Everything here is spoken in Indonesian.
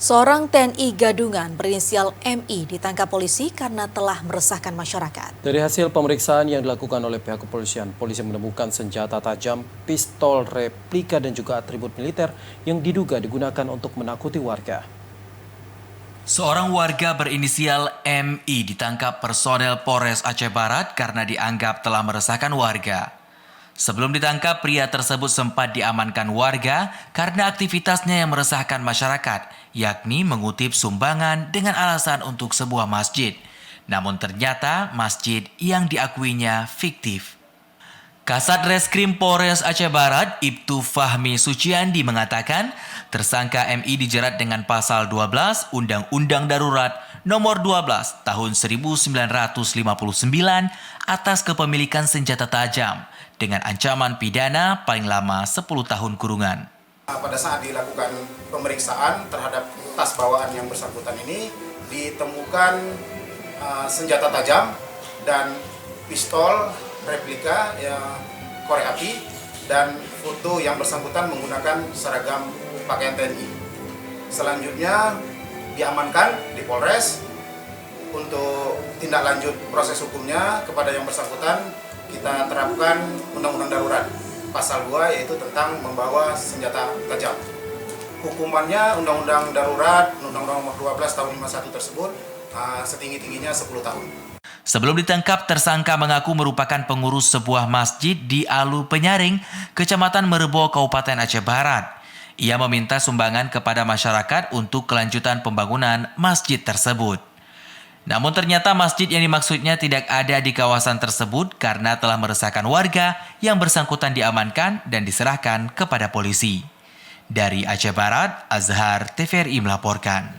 Seorang TNI Gadungan berinisial MI ditangkap polisi karena telah meresahkan masyarakat. Dari hasil pemeriksaan yang dilakukan oleh pihak kepolisian, polisi menemukan senjata tajam, pistol replika dan juga atribut militer yang diduga digunakan untuk menakuti warga. Seorang warga berinisial MI ditangkap personel Polres Aceh Barat karena dianggap telah meresahkan warga. Sebelum ditangkap, pria tersebut sempat diamankan warga karena aktivitasnya yang meresahkan masyarakat, yakni mengutip sumbangan dengan alasan untuk sebuah masjid. Namun ternyata masjid yang diakuinya fiktif. Kasat Reskrim Polres Aceh Barat, Ibtu Fahmi Suciandi mengatakan, tersangka MI dijerat dengan pasal 12 Undang-Undang Darurat Nomor 12 Tahun 1959 atas kepemilikan senjata tajam dengan ancaman pidana paling lama 10 tahun kurungan. Pada saat dilakukan pemeriksaan terhadap tas bawaan yang bersangkutan ini ditemukan senjata tajam dan pistol replika korek api dan foto yang bersangkutan menggunakan seragam pakaian TNI. Selanjutnya diamankan di Polres. Untuk tindak lanjut proses hukumnya kepada yang bersangkutan kita terapkan Undang-Undang Darurat pasal 2 yaitu tentang membawa senjata tajam. Hukumannya Undang-Undang Darurat Undang-Undang Nomor 12 Tahun 51 tersebut setinggi-tingginya 10 tahun. Sebelum ditangkap, tersangka mengaku merupakan pengurus sebuah masjid di Alu Penyaring, Kecamatan Merebo, Kabupaten Aceh Barat. Ia meminta sumbangan kepada masyarakat untuk kelanjutan pembangunan masjid tersebut. Namun ternyata masjid yang dimaksudnya tidak ada di kawasan tersebut karena telah meresahkan warga yang bersangkutan diamankan dan diserahkan kepada polisi. Dari Aceh Barat, Azhar TVRI melaporkan.